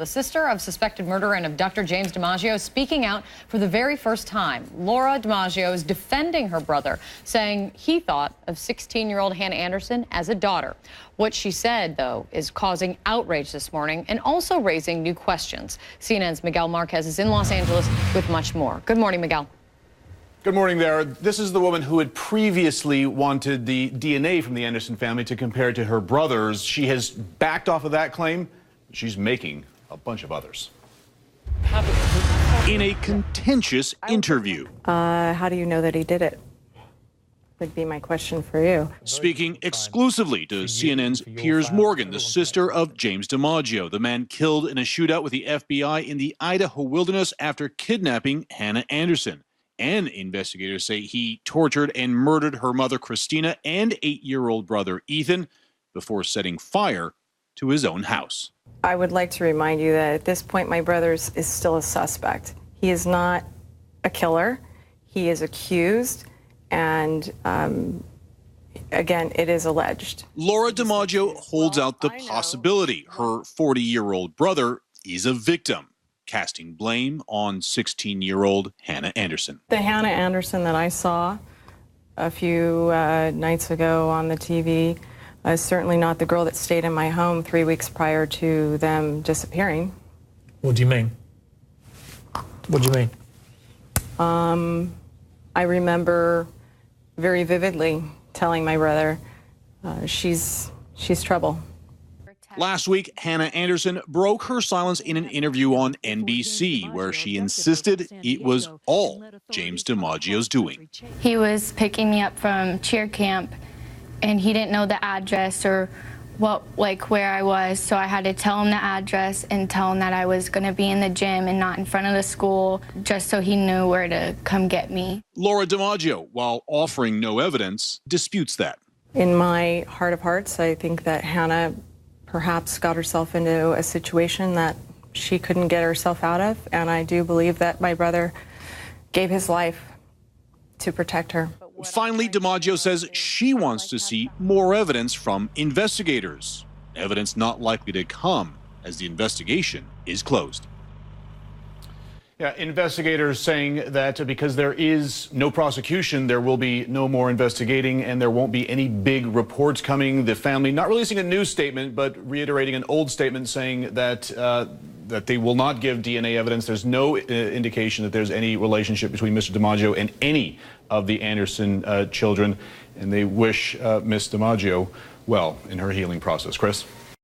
The sister of suspected murderer and abductor James DiMaggio speaking out for the very first time. Laura DiMaggio is defending her brother, saying he thought of 16-year-old Hannah Anderson as a daughter. What she said, though, is causing outrage this morning and also raising new questions. CNN's Miguel Marquez is in Los Angeles with much more. Good morning, Miguel. Good morning there. This is the woman who had previously wanted the DNA from the Anderson family to compare to her brother's. She has backed off of that claim. She's making a bunch of others. In a contentious interview. How do you know that he did it? Would be my question for you. Speaking exclusively to CNN's Piers Morgan, the sister of James DiMaggio, the man killed in a shootout with the FBI in the Idaho wilderness after kidnapping Hannah Anderson. And investigators say he tortured and murdered her mother, Christina, and 8-year-old brother, Ethan, before setting fire to his own house. I would like to remind you that at this point, my brother is still a suspect. He is not a killer. He is accused. And again, it is alleged. Laura DiMaggio holds out the possibility her 40-year-old brother is a victim, casting blame on 16-year-old Hannah Anderson. The Hannah Anderson that I saw a few nights ago on the TV is certainly not the girl that stayed in my home 3 weeks prior to them disappearing. What do you mean? What do you mean? I remember very vividly telling my brother, she's trouble. Last week, Hannah Anderson broke her silence in an interview on NBC, where she insisted it was all James DiMaggio's doing. He was picking me up from cheer camp, and he didn't know the address or where I was, so I had to tell him the address and tell him that I was going to be in the gym and not in front of the school, just so he knew where to come get me. Laura DiMaggio, while offering no evidence, disputes that. In my heart of hearts, I think that Hannah perhaps got herself into a situation that she couldn't get herself out of, and I do believe that my brother gave his life to protect her. Finally, DiMaggio says she wants to see more evidence from investigators. Evidence not likely to come as the investigation is closed. Yeah, investigators saying that because there is no prosecution, there will be no more investigating and there won't be any big reports coming. The family not releasing a new statement, but reiterating an old statement saying that that they will not give DNA evidence. There's no indication that there's any relationship between Mr. DiMaggio and any of the Anderson children, and they wish Miss DiMaggio well in her healing process. Chris?